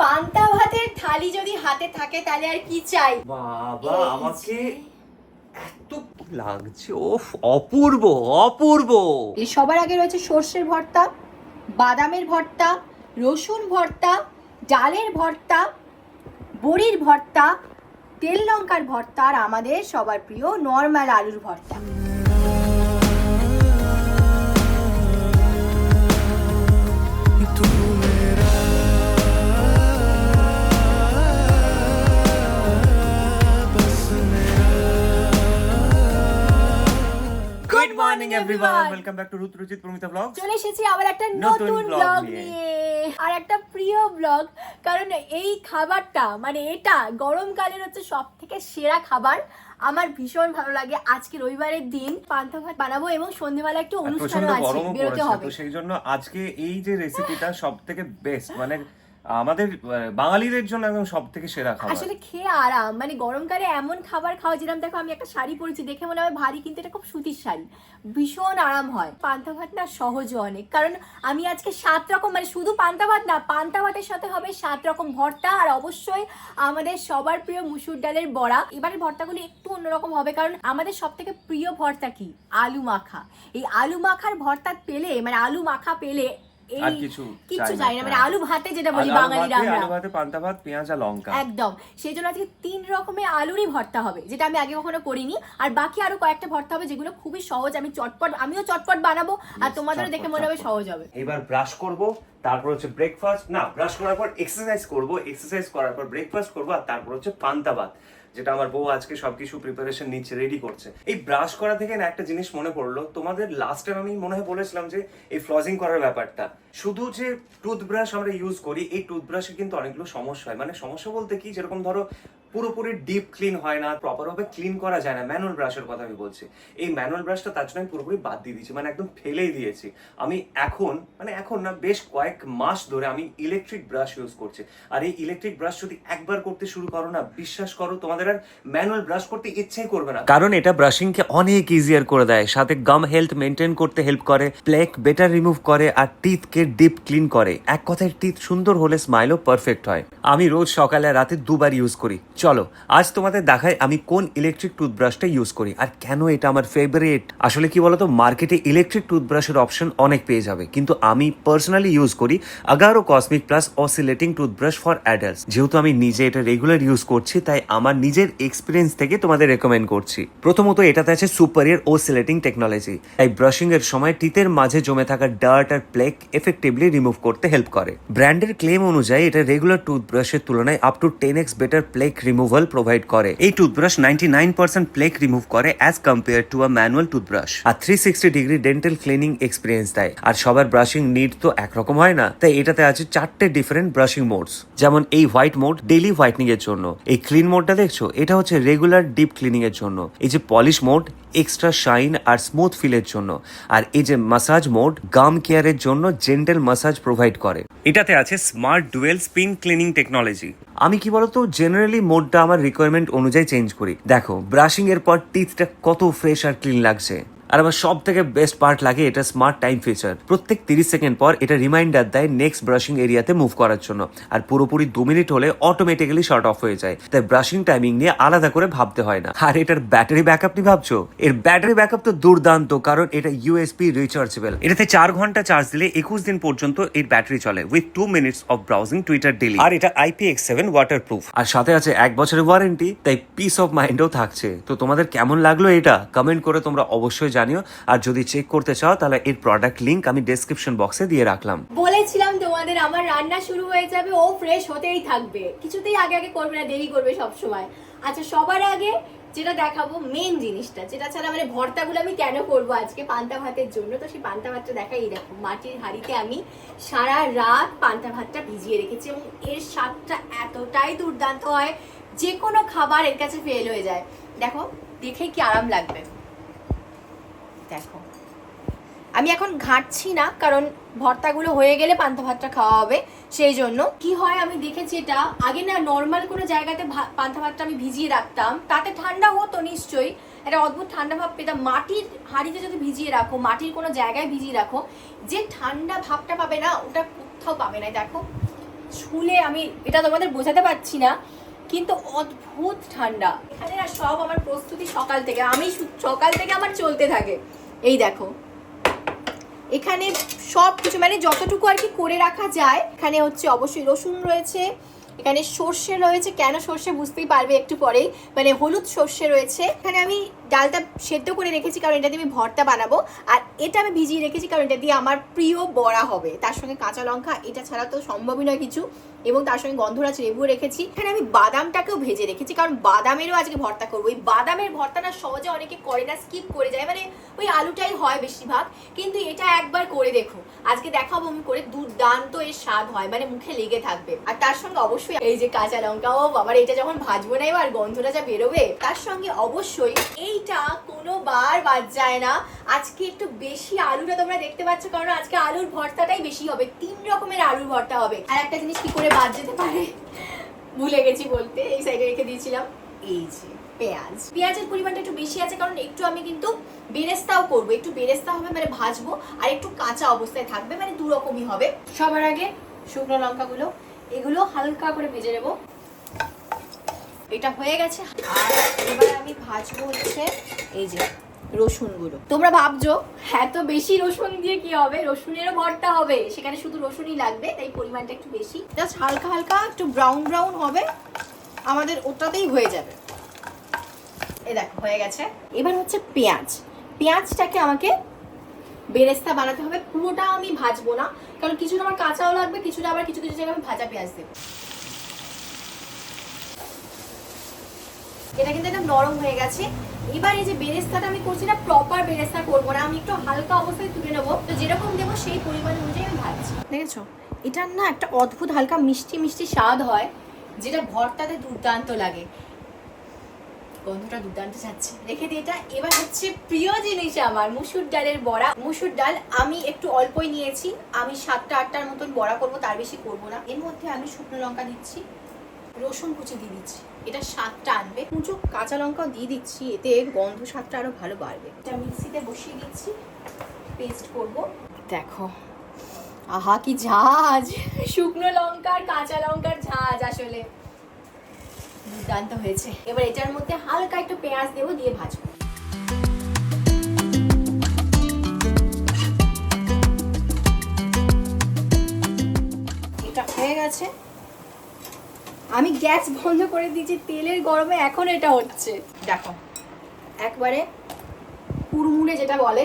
পান্তা ভাতের থালি যদি হাতে থাকে তাহলে আর কি চাই। বাবা আমাকে এত কি লাগছে, ওফ অপূর্ব অপূর্ব। সবার আগে রয়েছে সর্ষের ভর্তা, বাদামের ভর্তা, রসুন ভর্তা, ডালের ভর্তা, বড়ির ভর্তা, তেল লঙ্কার ভর্তা, আর আমাদের সবার প্রিয় নর্মাল আলুর ভর্তা। Good morning everyone, welcome back to Ruchit Pramita blogs. চলে এসেছি আবার একটা নতুন ব্লগ নিয়ে, আর একটা প্রিয় ব্লগ। কারণ এই খাবারটা মানে এটা গরমকালের হচ্ছে সব থেকে সেরা খাবার। আমার ভীষণ ভালো লাগে। আজকে রবিবারের দিন পান্তা ভাত বানাবো এবং সন্ধ্যেবেলা একটু অনুষ্ঠান আছে, বেরোতে হবে। তো সেই জন্য আজকে এই যে রেসিপিটা সব থেকে বেস্ট, মানে আমাদের বাঙালিদের জন্য একদম সব থেকে সেরা খাবার। আসলে খেয়ে আরাম, মানে গরমকালে এমন খাবার খাওয়া, যেরকম দেখো আমি একটা শাড়ি পরেছি, দেখে মনে হয় ভারী, কিন্তু এটা খুব সুতির শাড়ি, ভীষণ আরাম হয়। পান্তা ভাত না সহজও অনেক, কারণ আমি আজকে 7 রকম, মানে শুধু পান্তা ভাত না, পান্তা ভাতের সাথে হবে 7 রকম ভর্তা, আর অবশ্যই আমাদের সবার প্রিয় মুসুর ডালের বড়া। এবারে ভর্তাগুলো একটু অন্যরকম হবে, কারণ আমাদের সব থেকে প্রিয় ভর্তা কি? আলু মাখা। এই আলু মাখার ভর্তা পেলে, মানে আলু মাখা পেলে আর কিছু চাই না, মানে আলু ভাতে যেটা বলি বাঙালিরা আমরা, আলু ভাতে পান্তা ভাত, পেঁয়াজ আর লঙ্কা, একদম। সেই জন্য আজকে 3 রকমের আলুরই ভর্তা হবে, যেটা আমি আগে কখনো করিনি। আর বাকি আরো কয়েকটা ভর্তা হবে যেগুলো খুবই সহজ, আমিও চটপট বানাবো, আর তোমাদেরও দেখে মনে হবে সহজ হবে। এবার ব্রাশ করব, তারপর হচ্ছে ব্রেকফাস্ট, না ব্রাশ করার পর এক্সারসাইজ করব, এক্সারসাইজ করার পর ব্রেকফাস্ট করব, আর তারপর হচ্ছে পান্তা ভাত, যেটা আমার বউ আজকে সবকিছু প্রিপারেশন নিচ্ছে, রেডি করছে। এই ব্রাশ করা থেকে না একটা জিনিস মনে পড়লো, তোমাদের লাস্ট টাইম আমি মনে হয় বলেছিলাম যে এই ফ্লজিং করার ব্যাপারটা, শুধু যে টুথব্রাশ আমরা ইউজ করি, এই টুথব্রাশে কিন্তু অনেকগুলো সমস্যা হয়। মানে সমস্যা বলতে কি, যেরকম ধরো পুরোপুরি ডিপ ক্লিন হয় না, প্রপার ভাবে ক্লিন করা যায় না। ম্যানুয়াল ব্রাশের কথা আমি বলছি। এই ম্যানুয়াল ব্রাশটা তার জন্য আমি পুরোপুরি বাদ দিয়ে দিয়েছি, মানে একদম ফেলেই দিয়েছি। আমি এখন না বেশ কয়েক মাস ধরে আমি ইলেকট্রিক ব্রাশ ইউজ করছি। আর এই ইলেকট্রিক ব্রাশ যদি একবার করতে শুরু করো না, বিশ্বাস করো তোমাদের আর ম্যানুয়াল ব্রাশ করতে ইচ্ছেই করবে না, কারণ এটা ব্রাশিংকে অনেক ইজিয়ার করে দেয়, সাথে গাম হেলথ মেনটেন করতে হেল্প করে, প্লেক বেটার রিমুভ করে, আর টিথকে ডিপ ক্লিন করে। এক কথায় টিথ সুন্দর হলে স্মাইলও পারফেক্ট হয়। আমি রোজ সকালে রাতে 2 বার ইউজ করি। চলো আজ তোমাদের দেখাই আমি কোন ইলেকট্রিক টুথব্রাশটা ইউজ করি আর কেন এটা আমার ফেভারিট। আসলে কি বলতো, মার্কেটে ইলেকট্রিক টুথব্রাশের অপশন অনেক পেয়ে যাবে, কিন্তু আমি পার্সোনালি ইউজ করি Agaro cosmic plus oscillating toothbrush for adults. যেহেতু আমি নিজে এটা রেগুলার ইউজ করছি, তাই আমার নিজের এক্সপিরিয়েন্স থেকে তোমাদের রেকমেন্ড করছি। প্রথমত এটাতে আছে সুপারিয়র অসিলেটিং টেকনোলজি, তাই ব্রাশিং এর সময় টিথের মাঝে জমে থাকা ডার্ট আর প্লেক এফেক্টিভলি রিমুভ করতে হেল্প করে। ব্র্যান্ডের ক্লেম অনুযায়ী এটা রেগুলার টুথব্রাশের তুলনায় up to 10x better plaque removal provide করে। এই টুথব্রাশ 99% প্লেক রিমুভ করে as compare to a manual toothbrush, আর 360 ডিগ্রি ডেন্টাল ক্লিনিং এক্সপিরিয়েন্স দেয়। আর সবার ব্রাশিং নিড তো একরকম হয় না, তাই এটাতে আছে 4টে ডিফারেন্ট ব্রাশিং মোডস। যেমন এই হোয়াইট মোড ডেইলি হোয়াইটনিং এর জন্য, এই ক্লিন মোডটা দেখছো এটা হচ্ছে রেগুলার ডিপ ক্লিনিং এর জন্য, এই যে পলিশ মোড এক্সট্রা শাইন আর স্মুথ ফিলের জন্য, আর এই যে মাসাজ মোড গাম কেয়ারের জন্য জেন্টাল মাসাজ প্রোভাইড করে। এটাতে আছে smart dual spin cleaning technology. আমি কি বলতো, জেনারেলি মোডটা আমার রিকোয়ারমেন্ট অনুযায়ী চেঞ্জ করি। দেখো ব্রাশিং এর পর টিথটা কত ফ্রেশ আর ক্লিন লাগছে। আর আমার সব থেকে বেস্ট পার্ট লাগে এটা স্মার্ট টাইম ফিচার। প্রত্যেক 30 সেকেন্ড পর এটা রিমাইন্ডার দেয় নেক্সট ব্রাশিং এরিয়াতে মুভ করার জন্য, আর পুরোপুরি 2 মিনিট হলে অটোমেটিক্যালি শাট অফ হয়ে যায়, তাই ব্রাশিং টাইমিং নিয়ে আলাদা করে ভাবতে হয় না। আর এটার ব্যাটারি ব্যাকআপ নিয়ে ভাবছো, এর ব্যাটারি ব্যাকআপ তো দুর্দান্ত, কারণ এটা ইউএসবি রিচার্জেবল। এটাতে 4 ঘন্টা চার্জ দিলে 21 দিন পর্যন্ত এর ব্যাটারি চলে, with 2 minutes of browsing Twitter daily. আর এটা IPX7 ওয়াটারপ্রুফ, আর সাথে আছে 1 বছরের ওয়ারেন্টি, তাই পিস অফ মাইন্ডও থাকছে। তো তোমাদের কেমন লাগলো এটা কমেন্ট করে তোমরা অবশ্যই জানিও। আর যদি চেক করতে চাও তাহলে এর প্রোডাক্ট লিংক আমি ডেসক্রিপশন বক্সে দিয়ে রাখলাম। বলেছিলাম তোমাদের আমার রান্না শুরু হয়ে যাবে, ও ফ্রেশ হতেই থাকবে, কিছুতেই আগে আগে করবে না, দেরি করবে সব সময়। আচ্ছা সবার আগে যেটা দেখাবো মেন জিনিসটা, যেটা ছাড়া মানে ভর্তাগুলো আমি কেন করবো আজকে পান্তা ভাতের জন্য, তো সেই পান্তা ভাতটা দেখাই। দেখো মাটির হাঁড়িতে আমি সারা রাত পান্তা ভাতটা ভিজিয়ে রেখেছি, এবং এর স্বাদটা এতটাই দুর্দান্ত হয়, যে কোনো খাবার এর কাছে ফেল হয়ে যায়। দেখো দেখে কি আরাম লাগবে। দেখো আমি এখন ঘাঁটছি না, কারণ ভর্তাগুলো হয়ে গেলে পান্তা ভাতটা খাওয়া হবে, সেই জন্য। কি হয় আমি দেখেছি, এটা আগে না নর্মাল কোনো জায়গাতে পান্তা ভাতটা আমি ভিজিয়ে রাখতাম, তাতে ঠান্ডা হতো নিশ্চয়ই, একটা অদ্ভুত ঠান্ডা ভাব পেতাম। মাটির হাঁড়িতে যদি ভিজিয়ে রাখো, মাটির কোনো জায়গায় ভিজিয়ে রাখো, যে ঠান্ডা ভাবটা পাবে না, ওটা কোথাও পাবে না। দেখো ছুলে আমি এটা তোমাদের বোঝাতে পারছি না, কিন্তু অদ্ভুত ঠান্ডা। এখানে না সব আমার প্রস্তুতি সকাল থেকে, সকাল থেকে আমার চলতে থাকে। এই দেখো এখানে সব কিছু মানে যতটুকু আর কি করে রাখা যায়। এখানে হচ্ছে অবশ্যই রসুন রয়েছে, এখানে সর্ষে রয়েছে, কেন সর্ষে বুঝতেই পারবে একটু পরেই, মানে হলুদ সর্ষে রয়েছে। এখানে আমি ডালটা সেদ্ধ করে রেখেছি কারণ এটা দিয়ে আমি ভর্তা বানাবো, আর এটা আমি ভিজিয়ে রেখেছি কারণ এটা দিয়ে আমার প্রিয় বড়া হবে। তার সঙ্গে কাঁচা লঙ্কা, এটা ছাড়া তো সম্ভবই নয় কিছু, এবং তার সঙ্গে গন্ধরাজ লেবুও রেখেছি। এখানে আমি বাদামটাকেও ভেজে রেখেছি কারণ বাদামেরও আজকে ভর্তা করবো। এই বাদামের ভর্তাটা সহজে অনেকে করে না, স্কিপ করে যায়, মানে ওই আলুটাই হয় বেশিরভাগ, কিন্তু এটা একবার করে দেখো, আজকে দেখাবো আমি করে, দুর্দান্ত এর স্বাদ হয়, মানে মুখে লেগে থাকবে। আর তার সঙ্গে অবশ্যই এই যে কাঁচা লঙ্কা, ও বাবার এটা যখন ভাজবো না এবার গন্ধটা যা বেরোবে। তার সঙ্গে অবশ্যই এইটা কোনোবার বাদ যায় না, আজকে একটু বেশি আলুটা তোমরা দেখতে পাচ্ছ কারণ আজকে আলুর ভর্তাটাই বেশি হবে, 3 রকমের আলুর ভর্তা হবে। আর একটা জিনিস কি করে বাদ যেতে পারে ভুলে গেছি বলতে, এই সাইডে রেখে দিয়েছিলাম, এই যে পেঁয়াজ। পেঁয়াজের পরিমাণটা একটু বেশি আছে কারণ একটু আমি কিন্তু বেরেস্তাও করবো, একটু বেরেস্তা হবে মানে ভাজবো, আর একটু কাঁচা অবস্থায় থাকবে, মানে দু রকমই হবে। সবার আগে শুকনো লঙ্কাগুলো এগুলো হালকা করে ভেজে নেবো। এটা হয়ে গেছে, আর এবার আমি ভাজবো হচ্ছে এই যে রসুনগুলো। তোমরা ভাবছো এত বেশি রসুন দিয়ে কি হবে, রসুনেরও ভর্তা হবে, সেখানে শুধু রসুনই লাগবে, তাই পরিমাণটা একটু বেশি। জাস্ট হালকা হালকা একটু ব্রাউন ব্রাউন হবে, আমাদের ওটাতেই হয়ে যাবে। এই দেখো হয়ে গেছে। এবার হচ্ছে পেঁয়াজ, পেঁয়াজটাকে আমাকে বেরেস্তা বানাতে হবে, পুরোটা আমি ভাজবো না কারণ কিছুটা আমার কাঁচাও লাগবে, কিছুটা আবার কিছু কিছু জায়গায় আমি ভাজা পেঁয়াজ দেবো। এটা কিন্তু একদম নরম হয়ে গেছে। এবার এই যে বেরেস্তাটা আমি করছি না, প্রপার বেরেস্তা করবো না, আমি একটু হালকা অবস্থায় তুলে নেবো, তো যেরকম দেবো সেই পরিমাণ অনুযায়ী আমি ভাজছি। দেখেছো এটার না একটা অদ্ভুত হালকা মিষ্টি মিষ্টি স্বাদ হয়, যেটা ভর্তাতে দুর্দান্ত লাগে। গন্ধটা দুর্দান্ত যাচ্ছে, রেখে দিই এটা। এবার হচ্ছে প্রিয় জিনিস আমার, মুসুর ডালের বড়া। মুসুর ডাল আমি একটু অল্পই নিয়েছি, আমি 7টা 8টার মতন বড়া করবো, তার বেশি করবো না। এর মধ্যে আমি শুকনো লঙ্কা দিচ্ছি, রসুন কুচি দিয়ে দিচ্ছি, এটা স্বাদটা আনবে। কুচো কাঁচা লঙ্কাও দিয়ে দিচ্ছি, এতে গন্ধ স্বাদটা আরো ভালো বাড়বে। এটা মিক্সিতে বসিয়ে দিচ্ছি, পেস্ট করব। দেখো আহা কি ঝাঁজ, শুকনো লঙ্কার কাঁচা লঙ্কার ঝাঁজ, আসলে দুর্দান্ত হয়েছে। এবার এটার মধ্যে হালকা একটু পেঁয়াজ দেবো, দিয়ে ভাজবো। এটা হয়ে গেছে, আমি গ্যাস বন্ধ করে দিয়েছি, তেলের গরমে এখন এটা হচ্ছে। দেখো একবারে কুড়মুড়ে যেটা বলে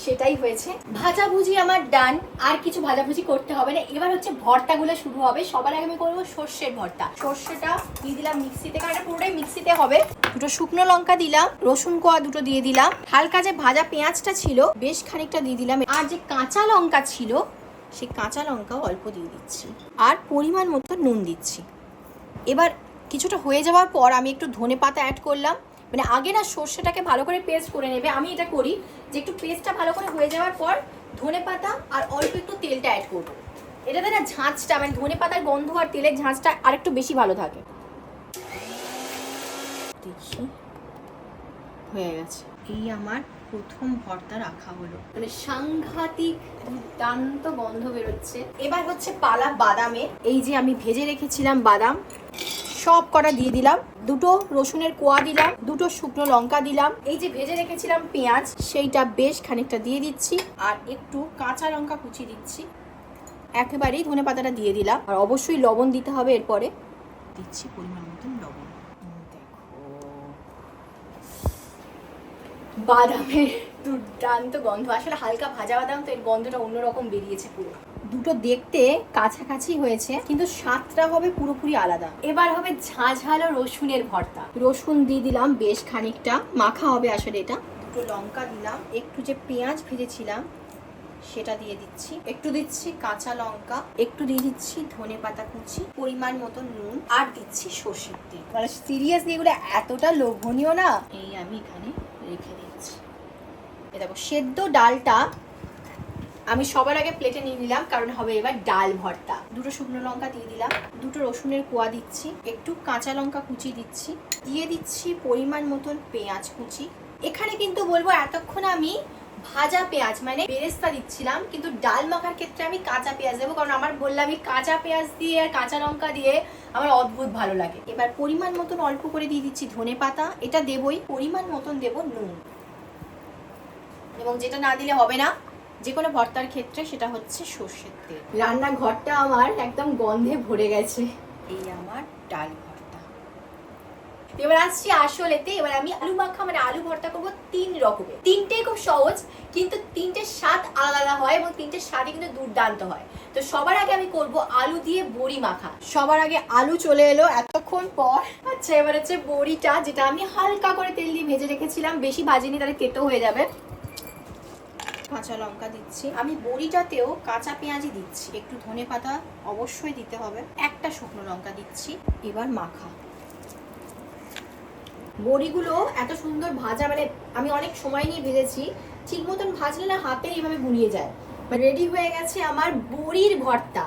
সেটাই হয়েছে। ভাজাভুজি আমার ডান, আর কিছু ভাজাভুজি করতে হবে না। এবার হচ্ছে ভর্তাগুলো শুরু হবে। সবার আগে আমি করবো সর্ষের ভর্তা। সর্ষেটা দিয়ে দিলাম মিক্সিতে, কারণ এটা পুরোটাই মিক্সিতে হবে। দুটো শুকনো লঙ্কা দিলাম, রসুন কোয়া দুটো দিয়ে দিলাম, হালকা যে ভাজা পেঁয়াজটা ছিল বেশ খানিকটা দিয়ে দিলাম, আর যে কাঁচা লঙ্কা ছিল সেই কাঁচা লঙ্কাও অল্প দিয়ে দিচ্ছি, আর পরিমাণ মতো নুন দিচ্ছি। এবার কিছুটা হয়ে যাওয়ার পর আমি একটু ধনেপাতা অ্যাড করলাম, মানে আগে না সর্ষেটাকে ভালো করে পেস্ট করে নেবে, আমি এটা করি যে একটু পেস্টটা ভালো করে হয়ে যাওয়ার পর ধনেপাতা আর অল্প একটু তেলটা অ্যাড করবো। এটাতে না ঝাঁঝটা, মানে ধনেপাতার গন্ধ আর তেলের ঝাঁঝটা আরেকটু বেশি ভালো থাকে। দেখি হয়ে গেছে, এই আমার প্রথম ভর্তা রাখা হলো, মানে সাংঘাতিক দুর্দান্ত গন্ধ বেরোচ্ছে। এবার হচ্ছে পালা বাদামে। এই যে আমি ভেজে রেখেছিলাম বাদাম, সব কটা দিয়ে দিলাম, দুটো রসুনের কোয়া দিলাম, দুটো শুকনো লঙ্কা দিলাম, এই যে ভেজে রেখেছিলাম পেঁয়াজ সেইটা বেশ খানিকটা দিয়ে দিচ্ছি, আর একটু কাঁচা লঙ্কা কুচি দিচ্ছি, একেবারেই ধনেপাতাটা দিয়ে দিলাম, আর অবশ্যই লবণ দিতে হবে। এরপরে দিচ্ছি পরিমাণ মতন লবণ। বাদামের দুর্দান্ত গন্ধ, আসলে হালকা ভাজা বাদাম তো এর গন্ধটা অন্যরকম বেরিয়েছে পুরো। দুটো দেখতে কাছাকাছি হয়েছে কিন্তু স্বাদটা হবে পুরোপুরি আলাদা। এবার হবে ঝাঁঝালো রসুনের ভর্তা। রসুন দিয়ে দিলাম বেশ খানিকটা, মাখা হবে আসলে এটা। দুটো লঙ্কা দিলাম, একটু যে পেঁয়াজ ভেজেছিলাম সেটা দিয়ে দিচ্ছি, একটু দিচ্ছি কাঁচা লঙ্কা, একটু দিয়ে দিচ্ছি ধনেপাতা কুচি, পরিমাণ মতো নুন, আর দিচ্ছি সর্ষের তেল। মানে সিরিয়াসলি এগুলো এতটা লোভনীয় না। এই আমি এখানে রেখে দিচ্ছি। এ দেখো সেদ্ধ ডালটা আমি সবার আগে প্লেটে নিয়ে নিলাম, কারণ হবে এবার ডাল ভর্তা। দুটো শুকনো লঙ্কা দিয়ে দিলাম, দুটো রসুনের কোয়া দিচ্ছি, একটু কাঁচা লঙ্কা কুচি দিচ্ছি, দিয়ে দিচ্ছি পরিমাণ মতন পেঁয়াজ কুচি। এখানে কিন্তু বলবো এতক্ষণ আমি ভাজা পেঁয়াজ মানে বেরেস্তা দিচ্ছিলাম, কিন্তু ডাল মাখার ক্ষেত্রে আমি কাঁচা পেঁয়াজ দেবো, কারণ আমার বললাম আমি কাঁচা পেঁয়াজ দিয়ে আর কাঁচা লঙ্কা দিয়ে আমার অদ্ভুত ভালো লাগে। এবার পরিমাণ মতন অল্প করে দিয়ে দিচ্ছি ধনে পাতা, এটা দেবই, পরিমাণ মতন দেবো নুন, এবং যেটা না দিলে হবে না যে কোনো ভর্তার ক্ষেত্রে সেটা হচ্ছে সর্ষের তেল। রান্নাঘরটা আমার একদম গন্ধে ভরে গেছে। এই আমার ডাল ভর্তা। এবার আসছি আসলেতে। এবার আমি আলু মাখা মানে আলু ভর্তা করবো 3 রকমের। 3টেই খুব সহজ, কিন্তু 3টের স্বাদ আলাদা হয় এবং 3টের স্বাদই কিন্তু দুর্দান্ত হয়। তো সবার আগে আমি করব আলু দিয়ে বড়ি মাখা। সবার আগে আলু চলে এলো এতক্ষণ পর। আচ্ছা, এবার হচ্ছে বড়িটা, যেটা আমি হালকা করে তেল দিয়ে ভেজে রেখেছিলাম, বেশি ভাজিনি তাহলে তেতো হয়ে যাবে। কাঁচা লঙ্কা দিচ্ছি, আমি বড়িটাতেও কাঁচা পেঁয়াজই দিচ্ছি, একটু ধনে পাতা অবশ্যই দিতে হবে, একটা শুকনো লঙ্কা দিচ্ছি। এবার মাখা বড়িগুলো এত সুন্দর ভাজা, মানে আমি অনেক সময় নিয়ে ভেজেছি, ঠিক মতন ভাজলে না হাতে এইভাবে গুঁড়িয়ে যায়। রেডি হয়ে গেছে আমার বড়ির ভর্তা।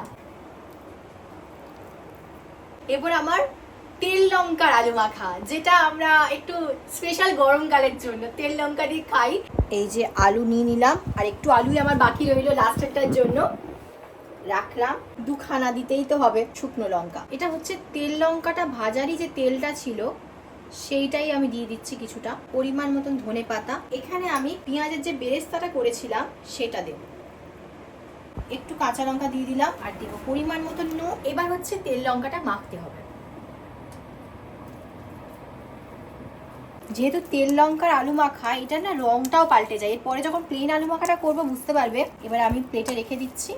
এবার আমার তেল লঙ্কার আলু মাখা, যেটা আমরা একটু স্পেশাল গরমকালের জন্য তেল লঙ্কা দিয়ে খাই। এই যে আলু নিয়ে নিলাম, আর একটু আলুই আমার বাকি রইলো লাস্টেরটার জন্য, রাখলাম। 2খানা দিতেই তো হবে শুকনো লঙ্কা। এটা হচ্ছে তেল লঙ্কাটা ভাজারই যে তেলটা ছিল সেইটাই আমি দিয়ে দিচ্ছি কিছুটা, পরিমাণ মতন ধনে পাতা। এখানে আমি পেঁয়াজের যে বেরেস্তাটা করেছিলাম সেটা দেব, একটু কাঁচা লঙ্কা দিয়ে দিলাম, আর দেবো পরিমাণ মতন নুন। এবার হচ্ছে তেল লঙ্কাটা মাখতে হবে। যেহেতু তেল লঙ্কার আলু মাখা, এটা না রংটাও পাল্টে যায়। এরপরে যখন প্লেন আলু মাখাটা করবো বুঝতে পারবে। এবার আমি প্লেটে রেখে দিচ্ছি।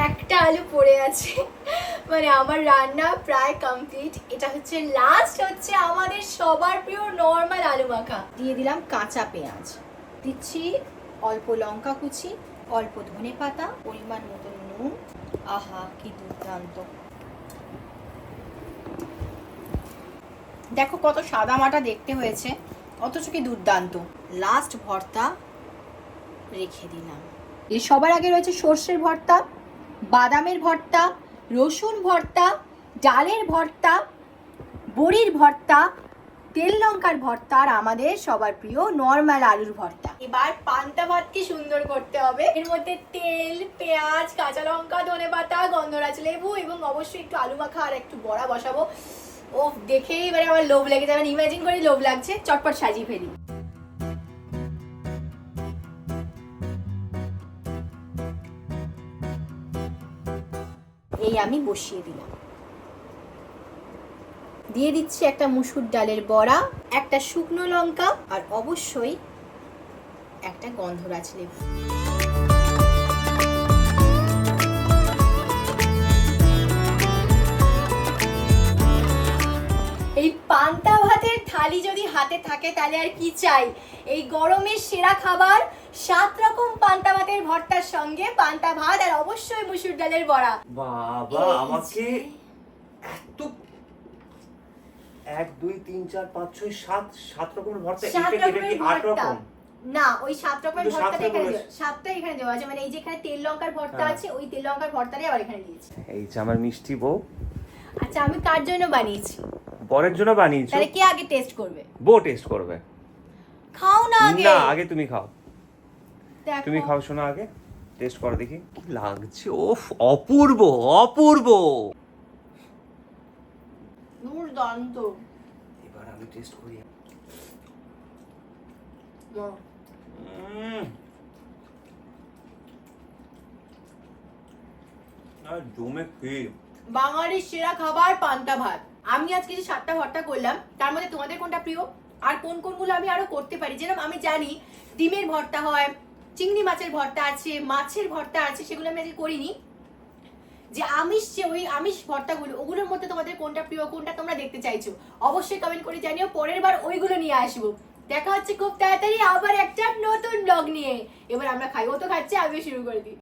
একটা আলু পড়ে আছে, মানে আমার রান্না প্রায় কমপ্লিট। এটা হচ্ছে লাস্ট, হচ্ছে আমাদের সবার প্রিয় নর্মাল আলু মাখা। দিয়ে দিলাম কাঁচা পেঁয়াজ, দিচ্ছি অল্প লঙ্কা কুচি, অল্প ধনে পাতা, পরিমাণ মতো নুন। আহা কি দুর্দান্ত! দেখো কত সাদা মাটা দেখতে হয়েছে, অথচ কি দুর্দান্ত। লাস্ট ভর্তা রেখে দিলাম। এর সবার আগে রয়েছে সর্ষের ভর্তা, বাদামের ভর্তা, রসুন ভর্তা, ডালের ভর্তা, বড়ির ভর্তা, তেল লঙ্কার ভর্তা, আর আমাদের সবার প্রিয় নর্মাল আলুর ভর্তা। এবার পান্তা ভাতকে সুন্দর করতে হবে। এর মধ্যে তেল, পেঁয়াজ, কাঁচা লঙ্কা, ধনেপাতা, গন্ধরাজ লেবু এবং অবশ্যই একটু আলু মাখা আর একটু বড়া বসাবো। ও দেখেই এবারে আমার লোভ লেগে যাবে, ইমাজিন করে লোভ লাগছে। চটপট সাজিয়ে ফেলি। এই আমি বসিয়ে দিলাম, দিয়ে দিচ্ছি একটা মুসুর ডালের বড়া, একটা শুকনো লঙ্কা, আর অবশ্যই একটা গন্ধরাজ লেবু। এই পান্তা ভাতের থালি যদি হাতে থাকে তাহলে আর কি চাই। এই গরমের সেরা খাবার, 7 রকম পান্তা ভাতের ভর্তার সঙ্গে পান্তা ভাত, আর অবশ্যই মুসুর ডালের বড়া। বাবা, আমাকে এত 1 2 3 4 5 6 7 রকমের ভর্তা, এটা কি 8 রকম? না, ওই 7 রকমের ভর্তাটা এখানে দেওয়া, 7টা এখানে দেওয়া আছে। মানে এই যে এখানে তেল লঙ্কার ভর্তা আছে, ওই তেল লঙ্কার ভর্তাটাই আবার এখানে দিয়েছি। এই যে আমার মিষ্টি বউ। আচ্ছা, আমি কার জন্য বানিয়েছি? বরের জন্য বানিয়েছো। তাহলে কে আগে টেস্ট করবে? বউ টেস্ট করবে। খাও না আগে। না, আগে তুমি খাও। দেখো, তুমি খাও শোনা, আগে টেস্ট করো দেখি কি লাগছে। ওফ, অপূর্ব অপূর্ব। দুর্দান্ত। এবার আমি টেস্ট করি। আর জমে খেয়ে বাঙালির সেরা খাবার পান্তা ভাত। আমি আজকে যে 7টা ভর্তা করলাম, তার মধ্যে তোমাদের কোনটা প্রিয়, আর কোন কোনগুলো আমি আরো করতে পারি? যেরকম আমি জানি ডিমের ভর্তা হয়, চিংড়ি মাছের ভর্তা আছে, মাছের ভর্তা আছে, সেগুলো আমি আজকে করিনি। যে আমিষ, যে ওই আমিষ ভর্তাগুলো, ওগুলোর মধ্যে তোমাদের কোনটা প্রিয়, কোনটা তোমরা দেখতে চাইছো, অবশ্যই কমেন্ট করে জানিও। পরের বার ওইগুলো নিয়ে আসবো। দেখা হচ্ছে খুব তাড়াতাড়ি আবার একটা নতুন ব্লগ নিয়ে। এবার আমরা খাই, ও তো খাচ্ছে, আমিও শুরু করে দিই।